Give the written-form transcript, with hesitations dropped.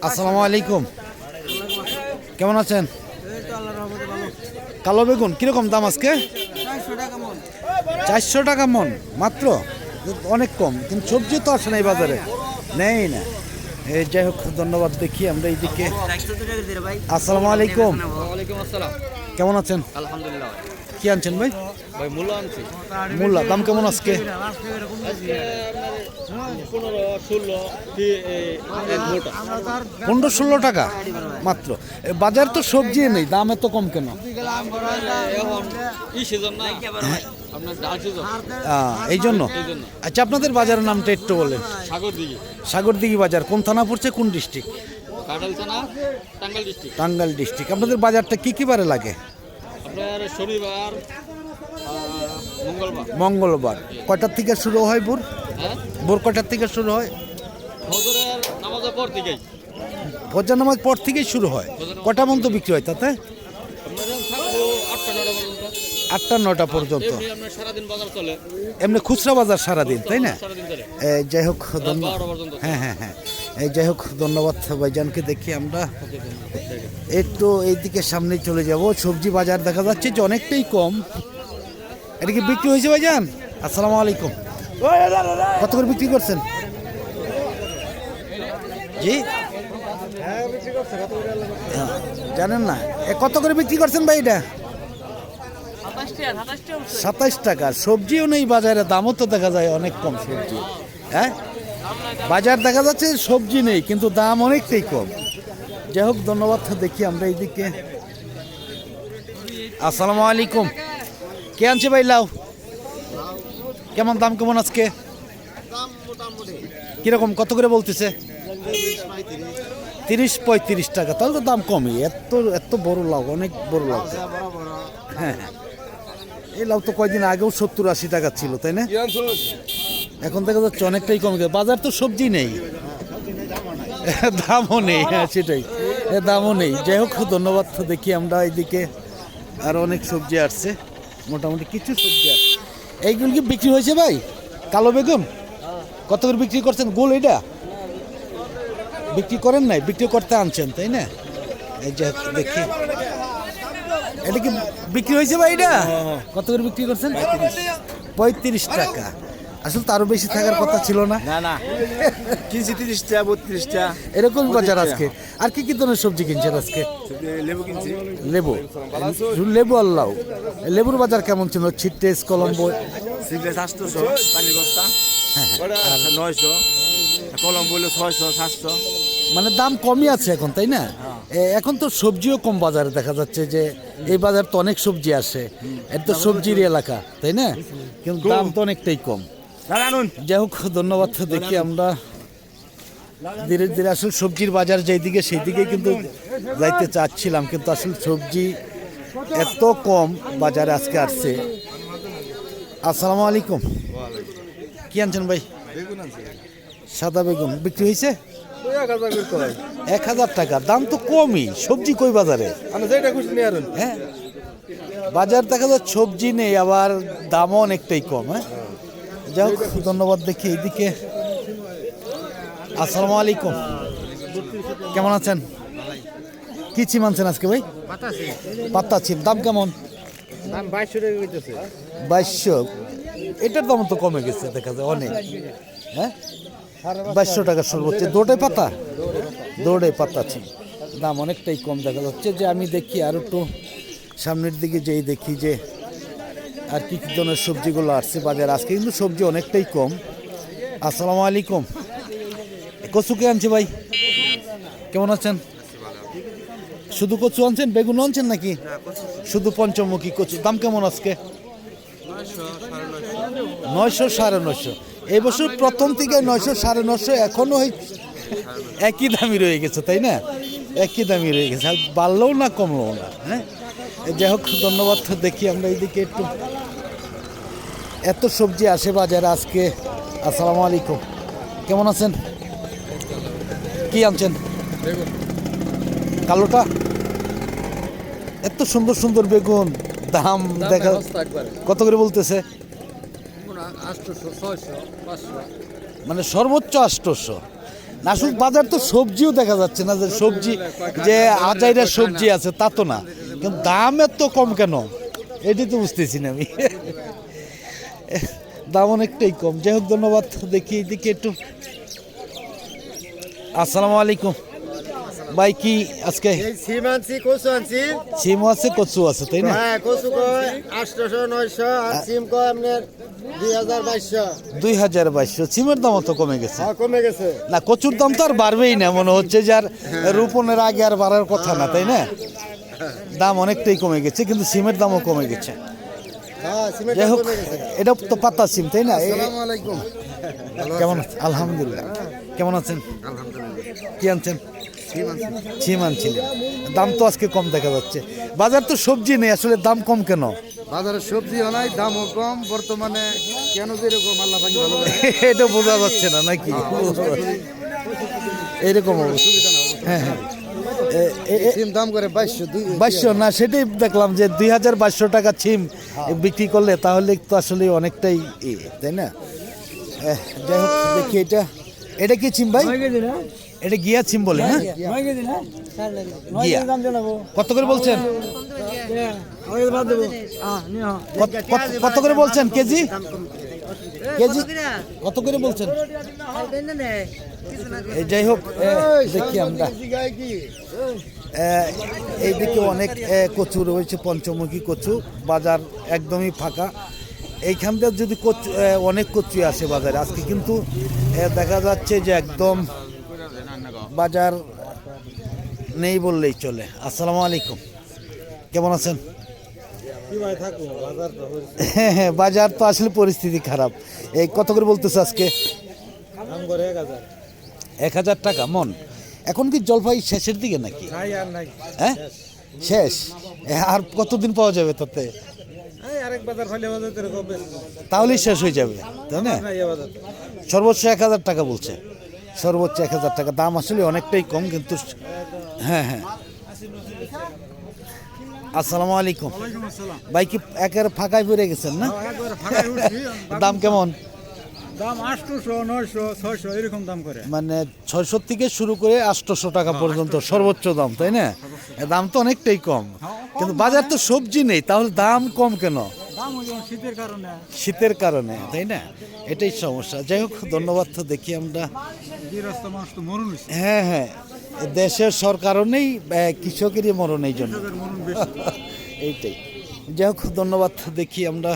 আসসালামু আলাইকুম, কেমন আছেন? কালো বেগুন কিরকম দাম আজকে? 400 টাকা মন মাত্র, অনেক কম। কিন্তু সবজি তো আসে না এই বাজারে, নেই না। এই যাই হোক, ধন্যবাদ। দেখি আমরা এইদিকে। আসসালামু আলাইকুম, কেমন আছেন? আলহামদুলিল্লাহ। কি আনছেন ভাই? ভাই মূল্য আনছি। মূল্য দাম কেমন আজকে? 15-16 টাকা মাত্র। বাজার তো সবজি নেই, দাম এত কম কেন? এই জন্য। আচ্ছা, আপনাদের বাজারের নামটা একটু বলেন। সাগরদিঘি বাজার কোন থানা পড়ছে, কোন ডিস্ট্রিক্ট? টাঙ্গাইল ডিস্ট্রিক্ট। আপনাদের বাজারটা কি কি বারে লাগে? শনিবার, মঙ্গলবার। কয়টার থেকে শুরু হয় ভোর? ভোর কয়টার থেকে শুরু হয়? ফজর নামাজ পর থেকেই শুরু হয়। কটা পর্যন্ত বিক্রি হয় তাতে? 8টা-9টা পর্যন্ত। এমনি খুচরা বাজার সারাদিন, তাই না? যাই হোক, হ্যাঁ হ্যাঁ হ্যাঁ, এই যাই হোক, ধন্যবাদ ভাইজানকে। দেখি আমরা একটু এইদিকে সামনে চলে যাব। সবজি বাজার দেখা যাচ্ছে যে অনেকটাই কম। এটা কি বিক্রি হয়েছে ভাইজান? আসসালামু আলাইকুম, কত করে বিক্রি করছেন? জি জানেন না, কত করে বিক্রি করছেন ভাই? এটা 27 টাকা। সবজিও নেই বাজারে, দামও তো দেখা যায় অনেক কম সবজি। হ্যাঁ, বাজার দেখা যাচ্ছে সবজি নেই কিন্তু দাম অনেকটাই কম। যাই হোক, ধন্যবাদ। দেখি আমরা এইদিকে। আসসালামু আলাইকুম, কে আনছে ভাই লাউ? কেমন দাম, কেমন আজকে? কিরকম, কত করে বলতেছে? 30-35 টাকা। তাহলে তো দাম কমই। এত বড় লাউ, অনেক বড় লাউ। হ্যাঁ হ্যাঁ, এই লাউ তো কয়দিন আগেও 70-80 টাকা ছিল, তাই না? এখন দেখা যাচ্ছে অনেকটাই কমে গেছে। বাজার তো সবজি নেই, দামও নেই। হ্যাঁ সেটাই, দামও নেই। যাই হোক, ধন্যবাদ। দেখি আমরা এইদিকে আর অনেক সবজি আসছে, মোটামুটি কিছু সবজি আসছে। এইগুলো কি বিক্রি হয়েছে ভাই? কালো বেগুন কত করে বিক্রি করছেন? গোল এটা বিক্রি করেন নাই, বিক্রি করতে আনছেন, তাই না? এই যে দেখি, এটা কি বিক্রি হয়েছে ভাই? এটা কত করে বিক্রি করছেন? 35 টাকা। আসলে তো আরো বেশি থাকার কথা ছিল না। না কিনছি 30টা 32টা এরকম বাজার আজকে। আর কি কি ধরনের সবজি কিনছেন আজকে? লেবু কিনছি। লেবু আর লাউ। লেবুর বাজার কেমন ছিল? ছিটেস, কলম্বো? 800 পানি বস্তা, 900, কলম্বো 600 700। মানে দাম কমই আছে এখন, তাই না? এখন তো সবজিও কম বাজারে দেখা যাচ্ছে, যে এই বাজার তো অনেক সবজি আসে, এটা তো সবজির এলাকা, তাই না? কিন্তু দাম তো অনেকটাই কম। যাই হোক, ধন্যবাদ। দেখি আমরা ধীরে ধীরে আসলে সবজির বাজার যেদিকে সেই দিকে কিন্তু যাইতে চাচ্ছিলাম, কিন্তু আসলে সবজি এত কম বাজারে আজকে আসছে। আসসালামু আলাইকুম, কি আনছেন ভাই? সাদা বেগুন বিক্রি হয়েছে 1000 টাকা। দাম তো কমই, সবজি কই বাজারে? হ্যাঁ, বাজার দেখা যাচ্ছে সবজি নেই, আবার দামও অনেকটাই কম। হ্যাঁ, যাই হোক, ধন্যবাদ। দেখি এইদিকে। আসসালামু আলাইকুম, কেমন আছেন? কি চিম আনছেন আজকে ভাই? পাতা চিম। দাম কেমন? 2200। এটার দাম তো কমে গেছে দেখা যায় অনেক। হ্যাঁ, 2200 টাকা সর্বোচ্চ। দৌড়াই পাতা, দৌড়াই পাতা চিম, দাম অনেকটাই কম দেখা যাচ্ছে। যে আমি দেখি আর একটু সামনের দিকে যেই দেখি যে আর কি কি ধরনের সবজিগুলো আসছে বাজার আজকে, কিন্তু সবজি অনেকটাই কম। আসসালামু আলাইকুম, কচু কে আনছে ভাই? কেমন আছেন? শুধু কচু আনছেন, বেগুন আনছেন নাকি? শুধু পঞ্চমুখী কচু। দাম কেমন আজকে? 900 950। এই বছর প্রথম থেকে 900 950 এখনো একই দামই রয়ে গেছে, তাই না? একই দামই রয়ে গেছে, বাড়লেও না কমলেও না। হ্যাঁ, যাই হোক, ধন্যবাদ। দেখি আমরা এইদিকে একটু। এত সবজি আসে বাজারে আজকে। আসসালামু আলাইকুম, কেমন আছেন? কি আনছেন? কালোটা? এত সুন্দর সুন্দর বেগুন, দাম দেখা কত করে বলতেছে? 800 600 500। মানে সর্বোচ্চ 800। না, আসলে বাজার তো সবজিও দেখা যাচ্ছে না, যে সবজি যে আজাইরা সবজি আছে তা তো না, কিন্তু দাম এত কম কেন এটি তো বুঝতেছি না আমি। দাম অনেকটাই কম। যাই হোক, ধন্যবাদ। দেখি এদিকে একটু। আসসালামু আলাইকুম ভাই, কি আজকে সিম আনছি, কচু আনছি। সিমও আছে, কচু আছে, তাই না? হ্যাঁ, কচু কয় 800 900 আর সিম কয় আপনার 2200। 2200। সিমের দামও তো কমে গেছে। হ্যাঁ, কমে গেছে। না, কচুর দাম তো আর বাড়বেই না, মনে হচ্ছে যার রোপণের আগে আর বাড়ার কথা না, তাই না? দাম অনেকটাই কমে গেছে, কিন্তু সিমের দামও কমে গেছে। হ্যাঁ, সিমের যাই দাম হোক, কমে গেছে। এটা তো পাতা সিম, তাই না? আসসালামু আলাইকুম। কেমন আছেন? আলহামদুলিল্লাহ। কেমন আছেন? কি আনছেন? সিম আনছিলেন। দাম তো আজকে কম দেখা যাচ্ছে। বাজার তো সবজি নেই, আসলে দাম কম কেন? বাজারে সবজিও নাই, দামও কম বর্তমানে। কেন যে এরকম আল্লাহ পাক ভালো করে। এটা বোঝা যাচ্ছে না নাকি? এরকম অবস্থা। হ্যাঁ হ্যাঁ। সিম দাম করে 2200 না, সেটাই দেখলাম যে 2200 টাকা সিম বিক্রি করলে তাহলে তো আসলে অনেকটাই তাই না? যাই হোক, দেখি এটা কি সিম ভাই? এটা গিয়া সিম বলে, হ্যাঁ? গিয়া কত করে বলছেন? কত করে বলছেন কেজি? কেজি কত করে বলছেন? এই যাই হোক, দেখি আমরা এইদিকে অনেক কচু রয়েছে, পঞ্চমুখী কচু। বাজার একদমই ফাঁকা। এইখান থেকে যদি কচু অনেক কচু আসে বাজারে, আজকে কিন্তু দেখা যাচ্ছে যে একদম বাজার নেই বললেই চলে। আসসালামু আলাইকুম, কেমন আছেন? হ্যাঁ হ্যাঁ, বাজার তো আসলে পরিস্থিতি খারাপ। এই কত করে বলতেছে আজকে? 1000 টাকা মন। এখন কি জলপাই শেষের দিকে নাকি? হ্যাঁ, শেষ। আর কতদিন পাওয়া যাবে তাতে? তাহলেই শেষ হয়ে যাবে, তাই না? সর্বোচ্চ 1000 টাকা বলছে, সর্বোচ্চ 1000 টাকা। দাম আসলে অনেকটাই কম, কিন্তু হ্যাঁ হ্যাঁ। আসসালামু আলাইকুম ভাই, কি একের ফাঁকায় পড়ে গেছেন না? দাম কেমন? দাম 800 900 600 এরকম দাম করে। মানে 600 থেকে শুরু করে 800 টাকা পর্যন্ত সর্বোচ্চ দাম, তাই না? দাম তো অনেকটাই কম, কিন্তু বাজার তো সবজি নেই, তাহলে দাম কম কেন? দাম ওই শীতের কারণে। শীতের কারণে, তাই না? এটাই সমস্যা। যাই হোক, ধন্যবাদ। তো দেখি আমরা। গৃহস্থ মানুষ তো মরণ হইছে। হ্যাঁ হ্যাঁ, দেশের কারণেই কৃষকেরই মরণ, এই জন্য। এইটাই। যাই হোক, ধন্যবাদ। দেখি আমরা।